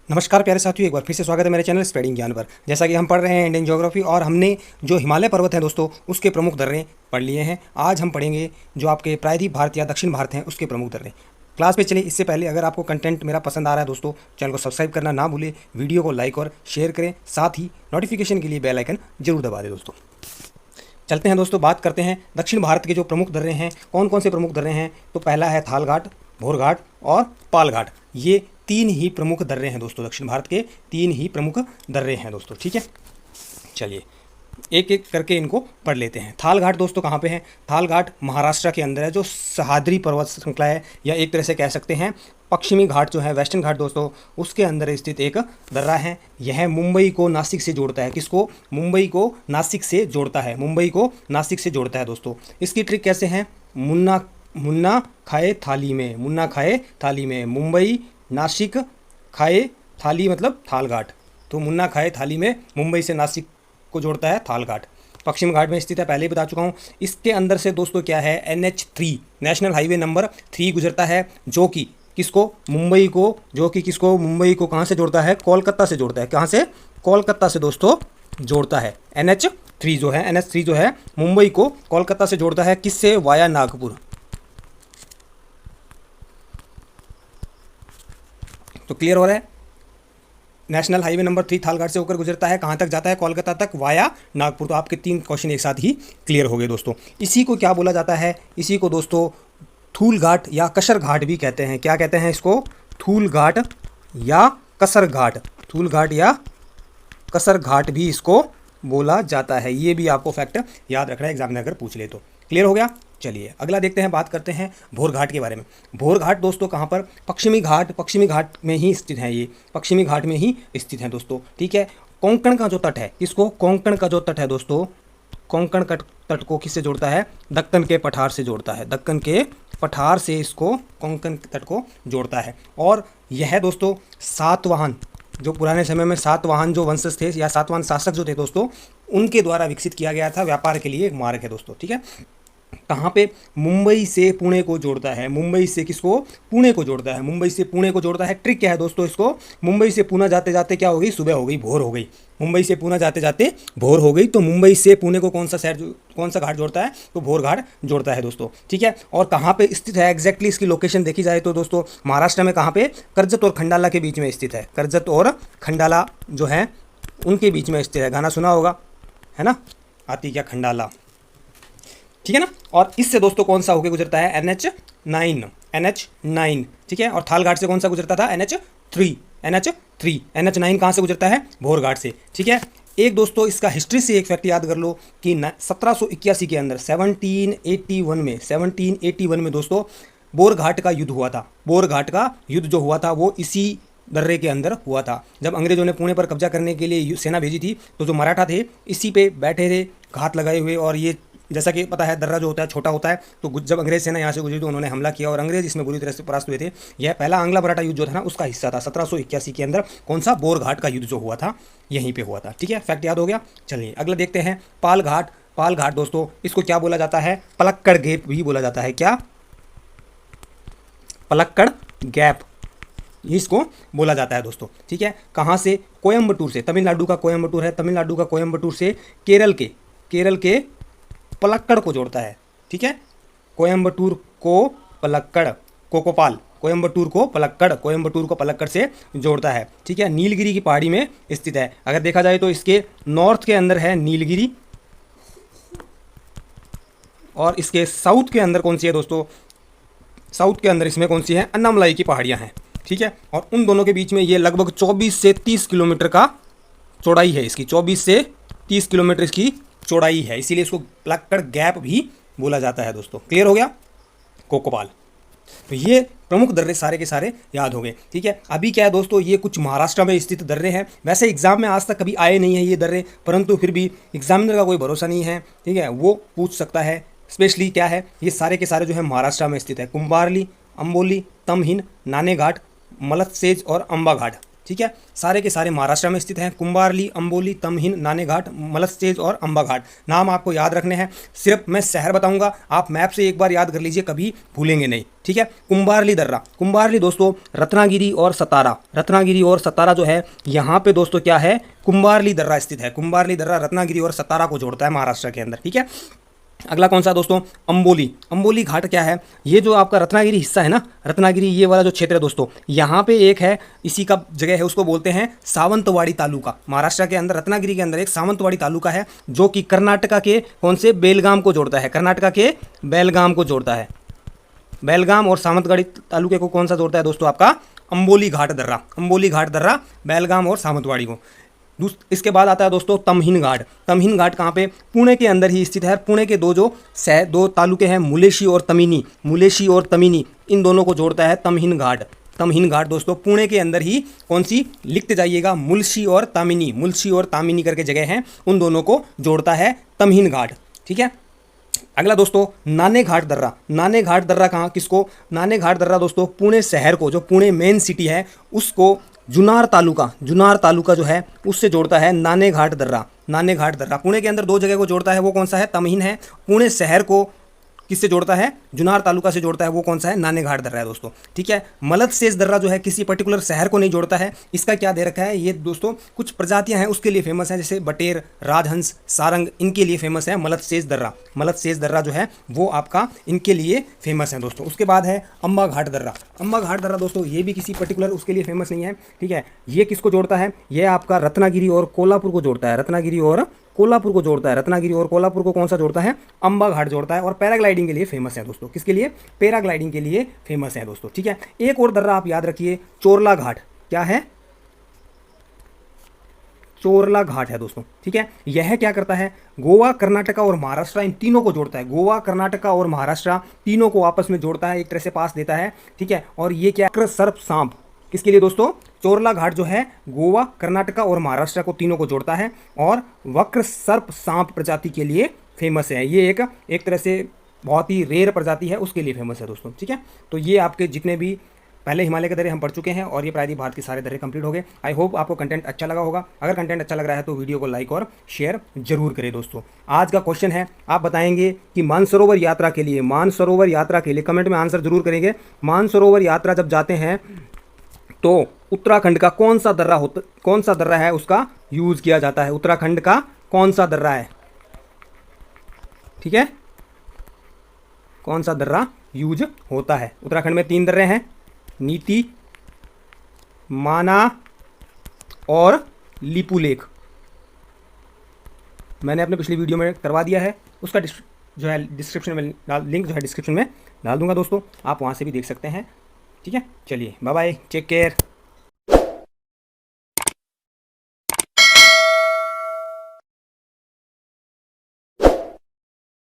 नमस्कार प्यारे साथियों, एक बार फिर से स्वागत है मेरे चैनल स्प्रेडिंग ज्ञान पर। जैसा कि हम पढ़ रहे हैं इंडियन ज्योग्राफी और हमने जो हिमालय पर्वत हैं दोस्तों उसके प्रमुख दर्रे पढ़ लिए हैं। आज हम पढ़ेंगे जो आपके प्रायद्वीप भारत या दक्षिण भारत हैं उसके प्रमुख दर्रे। क्लास पे चले इससे पहले अगर आपको कंटेंट मेरा पसंद आ रहा है दोस्तों, चैनल को सब्सक्राइब करना ना भूलें, वीडियो को लाइक और शेयर करें, साथ ही नोटिफिकेशन के लिए बेल आइकन जरूर दबा दें दोस्तों। चलते हैं दोस्तों, बात करते हैं दक्षिण भारत के जो प्रमुख दर्रे हैं। कौन कौन से प्रमुख दर्रे हैं? तो पहला है थाल घाट, भोर घाट और पाल घाट। ये तीन ही प्रमुख दर्रे हैं दोस्तों, दक्षिण भारत के तीन ही प्रमुख दर्रे हैं दोस्तों। ठीक है, चलिए एक एक करके इनको पढ़ लेते हैं। थाल घाट दोस्तों कहाँ पे है? थाल घाट महाराष्ट्र के अंदर है, जो सह्याद्री पर्वत श्रृंखला है, या एक तरह से कह सकते हैं पश्चिमी घाट जो है, वेस्टर्न घाट दोस्तों, उसके अंदर स्थित एक दर्रा है। यह मुंबई को नासिक से जोड़ता है। किसको? मुंबई को नासिक से जोड़ता है। मुंबई को नासिक से जोड़ता है दोस्तों। इसकी ट्रिक कैसे है? मुन्ना मुन्ना खाए थाली में, मुन्ना खाए थाली में, मुंबई नासिक खाए थाली मतलब थाल घाट। तो मुन्ना खाए थाली में मुंबई से नासिक को जोड़ता है थाल घाट। पश्चिम घाट में स्थित है, पहले ही बता चुका हूँ। इसके अंदर से दोस्तों क्या है, NH3 नेशनल हाईवे नंबर 3 गुजरता है, जो कि किसको? मुंबई को, जो कि किसको? मुंबई को कहाँ से जोड़ता है? कोलकाता से जोड़ता है। कहाँ से? कोलकाता से दोस्तों जोड़ता है। NH3 जो है, NH3 जो है मुंबई को कोलकाता से जोड़ता है। किससे? वाया नागपुर। तो क्लियर हो रहा है? नेशनल हाईवे नंबर 3 थालघाट से होकर गुजरता है, कहाँ तक जाता है? कोलकाता तक वाया नागपुर। तो आपके 3 क्वेश्चन एक साथ ही क्लियर हो गए दोस्तों। इसी को क्या बोला जाता है? इसी को दोस्तों थूल घाट या कसर घाट भी कहते हैं। क्या कहते हैं इसको? थूल घाट या कसर घाट। थूल घाट या कसर घाट भी इसको बोला जाता है। ये भी आपको फैक्ट याद रखना है, एग्जाम में अगर पूछ ले तो। क्लियर हो गया? चलिए अगला देखते हैं, बात करते हैं भोर घाट के बारे में। भोर घाट दोस्तों कहाँ पर? पश्चिमी घाट में ही स्थित है। ये पश्चिमी घाट में ही स्थित है दोस्तों। ठीक है, कोंकण का जो तट है, किसको? कोंकण का जो तट है दोस्तों, कोंकण तट को किससे जोड़ता है? दक्कन के पठार से जोड़ता है। दक्कन के पठार से इसको कोंकण तट को जोड़ता है। और यह दोस्तों सातवाहन, जो पुराने समय में सातवाहन जो वंशज थे या सातवाहन शासक जो थे दोस्तों, उनके द्वारा विकसित किया गया था। व्यापार के लिए एक मार्ग है दोस्तों। ठीक है, कहाँ पे? मुंबई से पुणे को जोड़ता है। मुंबई से किसको? पुणे को जोड़ता है। मुंबई से पुणे को जोड़ता है। ट्रिक क्या है दोस्तों इसको? मुंबई से पुणे जाते जाते क्या हो गई? सुबह हो गई, भोर हो गई। मुंबई से पुणे जाते जाते भोर हो गई। तो मुंबई से पुणे को कौन सा घाट जोड़ता है? तो भोर घाट जोड़ता है दोस्तों। ठीक है, और कहाँ पे स्थित है एग्जैक्टली इसकी लोकेशन देखी जाए तो दोस्तों महाराष्ट्र में कहाँ पे? कर्जत और खंडाला के बीच में स्थित है। कर्जत और खंडाला जो है उनके बीच में स्थित है। गाना सुना होगा, है ना, आती क्या खंडाला। ठीक है ना। और इससे दोस्तों कौन सा होकर गुजरता है? NH9। ठीक है, और थाल घाट से कौन सा गुजरता था? NH9 कहाँ से गुजरता है? भोर घाट से। ठीक है, एक दोस्तों इसका हिस्ट्री से एक फैक्ट याद कर लो कि 1781 के अंदर 1781 में दोस्तों बोर घाट का युद्ध हुआ था। बोर घाट का युद्ध जो हुआ था वो इसी दर्रे के अंदर हुआ था। जब अंग्रेजों ने पुणे पर कब्जा करने के लिए सेना भेजी थी, तो जो मराठा थे इसी पे बैठे थे घात लगाए हुए। और ये जैसा कि पता है दर्रा जो होता है छोटा होता है, तो जब अंग्रेज सेना यहाँ से गुजरी तो उन्होंने हमला किया और अंग्रेज इसमें बुरी तरह से परास्त हुए थे। यह पहला आंग्ला मराठा युद्ध जो था ना उसका हिस्सा था। 1781 के अंदर कौन सा? बोर घाट का युद्ध जो हुआ था यहीं पे हुआ था। ठीक है, फैक्ट याद हो गया। चलिए अगला देखते हैं पाल घाट। पाल घाट दोस्तों इसको क्या बोला जाता है? पलक्कड़ गैप भी बोला जाता है। क्या? पलक्कड़ गैप इसको बोला जाता है दोस्तों। ठीक है, कहाँ से? कोयम्बटूर से। तमिलनाडु का कोयम्बटूर है, तमिलनाडु का कोयम्बटूर से केरल के पलक्कड़ को जोड़ता है। ठीक है, कोयम्बटूर को पलक्कड़, कोकोपाल, कोयम्बटूर को पलक्कड़ से जोड़ता है। ठीक है, नीलगिरी की पहाड़ी में स्थित है। अगर देखा जाए तो इसके नॉर्थ के अंदर है नीलगिरी और इसके साउथ के अंदर कौन सी है दोस्तों? साउथ के अंदर इसमें कौन सी है? अन्नामलाई की पहाड़ियाँ हैं। ठीक है, और उन दोनों के बीच में ये लगभग 24 से 30 किलोमीटर का चौड़ाई है इसकी। 24 से 30 किलोमीटर इसकी चौड़ाई है, इसीलिए इसको पलक्कड़ गैप भी बोला जाता है दोस्तों। क्लियर हो गया? कोकोपाल। तो ये प्रमुख दर्रे सारे के सारे याद हो गए। ठीक है, अभी क्या है दोस्तों, ये कुछ महाराष्ट्र में स्थित दर्रे हैं। वैसे एग्जाम में आज तक कभी आए नहीं है ये दर्रे, परंतु फिर भी एग्जामिनर का कोई भरोसा नहीं है। ठीक है, वो पूछ सकता है। स्पेशली क्या है, ये सारे के सारे जो है महाराष्ट्र में स्थित है। कुंभारली, अंबोली, तमहीन, नाने घाट, मलतसेज और अम्बा घाट। ठीक है, सारे के सारे महाराष्ट्र में स्थित हैं। कुंबारली, अंबोली, तमहिन, नानेघाट, मलस्तेज और अंबा घाट नाम आपको याद रखने हैं। सिर्फ मैं शहर बताऊंगा, आप मैप से एक बार याद कर लीजिए, कभी भूलेंगे नहीं। ठीक है, कुंबारली दर्रा, कुंबारली दोस्तों रत्नागिरी और सतारा, रत्नागिरी और सतारा जो है यहाँ पे दोस्तों क्या है, कुंबारली दर्रा स्थित है। कुंबारली दर्रा रत्नागिरी और सतारा को जोड़ता है महाराष्ट्र के अंदर। ठीक है, अगला कौन सा दोस्तों, अंबोली। अंबोली घाट क्या है, ये जो आपका रत्नागिरी हिस्सा है ना, रत्नागिरी ये वाला जो क्षेत्र है दोस्तों, यहाँ पे एक है, इसी का जगह है, उसको बोलते हैं सावंतवाड़ी तालुका। महाराष्ट्र के अंदर रत्नागिरी के अंदर एक सावंतवाड़ी तालुका है जो कि कर्नाटका के कौन से, बेलगाम को जोड़ता है, कर्नाटका के बेलगाम को जोड़ता है। बेलगाम और सावंतवाड़ी तालुके को कौन सा जोड़ता है दोस्तों, आपका अंबोली घाट दर्रा। अंबोली घाट दर्रा बेलगाम और सावंतवाड़ी को। इसके बाद आता है दोस्तों तमहिन घाट। तमहिन घाट कहाँ पे, पुणे के अंदर ही स्थित है। पुणे के दो तालुके हैं, मुलेशी और तमीनी, मुलेशी और तमीनी, इन दोनों को जोड़ता है तमहिन घाट। तमहिन घाट दोस्तों पुणे के अंदर ही कौन सी, लिखते जाइएगा, मुलशी और तामिनी, मुलशी और तामिनी करके जगह हैं, उन दोनों को जोड़ता है तमहिन घाट। ठीक है, अगला दोस्तों नानेघाट दर्रा। नानेघाट दर्रा कहाँ, किसको, नानेघाट दर्रा दोस्तों पुणे शहर को, जो पुणे मेन सिटी है उसको जुनार तालुका जो है उससे जोड़ता है नानेघाट दर्रा। नानेघाट दर्रा पुणे के अंदर दो जगह को जोड़ता है, वो कौन सा है, तमहिन है। पुणे शहर को किससे जोड़ता है, जुनार तालुका से जोड़ता है, वो कौन सा है, नानेघाट दर्रा है दोस्तों। ठीक है, मलदशेष दर्रा जो है किसी पर्टिकुलर शहर को नहीं जोड़ता है। इसका क्या दे रखा है, ये दोस्तों कुछ प्रजातियां हैं उसके लिए फेमस है, जैसे बटेर, राजहंस, सारंग, इनके लिए फेमस है मलदशेष दर्रा। मलदशेष दर्रा जो है वो आपका इनके लिए फेमस है दोस्तों। उसके बाद है अंबा घाट दर्रा। अंबा घाट दर्रा दोस्तों ये भी किसी पर्टिकुलर उसके लिए फेमस नहीं है। ठीक है, ये किसको जोड़ता है, ये आपका रत्नागिरी और कोल्हापुर को जोड़ता है, रत्नागिरी और कोल्हापुर को जोड़ता है। रत्नागिरी और कोल्हापुर को कौन सा जोड़ता है, अंबा घाट जोड़ता है। और पैराग्लाइडिंग के लिए फेमस है दोस्तों, किसके लिए, पैराग्लाइडिंग के लिए फेमस है दोस्तों। ठीक है, एक और दर्रा आप याद रखिए, चोरला घाट। क्या है, चोरला घाट है दोस्तों। ठीक है, यह क्या करता है, गोवा, कर्नाटका और महाराष्ट्र, इन तीनों को जोड़ता है। गोवा, कर्नाटका और महाराष्ट्र तीनों को आपस में जोड़ता है, एक तरह से पास देता है। ठीक है, और ये क्या, सर्प सांप, किसके लिए दोस्तों, चोरला घाट जो है गोवा, कर्नाटका और महाराष्ट्र को तीनों को जोड़ता है और वक्र सर्प सांप प्रजाति के लिए फेमस है। ये एक तरह से बहुत ही रेयर प्रजाति है, उसके लिए फेमस है दोस्तों। ठीक है, तो ये आपके जितने भी पहले हिमालय के दर्रे हम पढ़ चुके हैं और ये प्रायद्वीप भारत के सारे दर्रे कंप्लीट हो गए। आई होप आपको कंटेंट अच्छा लगा होगा। अगर कंटेंट अच्छा लग रहा है तो वीडियो को लाइक और शेयर जरूर करें दोस्तों। आज का क्वेश्चन है, आप बताएंगे कि मानसरोवर यात्रा के लिए, मानसरोवर यात्रा के लिए कमेंट में आंसर जरूर करेंगे। मानसरोवर यात्रा जब जाते हैं तो उत्तराखंड का कौन सा दर्रा है उसका यूज किया जाता है। उत्तराखंड का कौन सा दर्रा है, ठीक है, कौन सा दर्रा यूज होता है। उत्तराखंड में 3 दर्रे हैं, नीति, माना और लिपुलेख। मैंने अपने पिछली वीडियो में करवा दिया है, उसका जो है डिस्क्रिप्शन में लिंक जो है डिस्क्रिप्शन में डाल दूंगा दोस्तों, आप वहाँ से भी देख सकते हैं। ठीक है, चलिए बाय बाय, टेक केयर।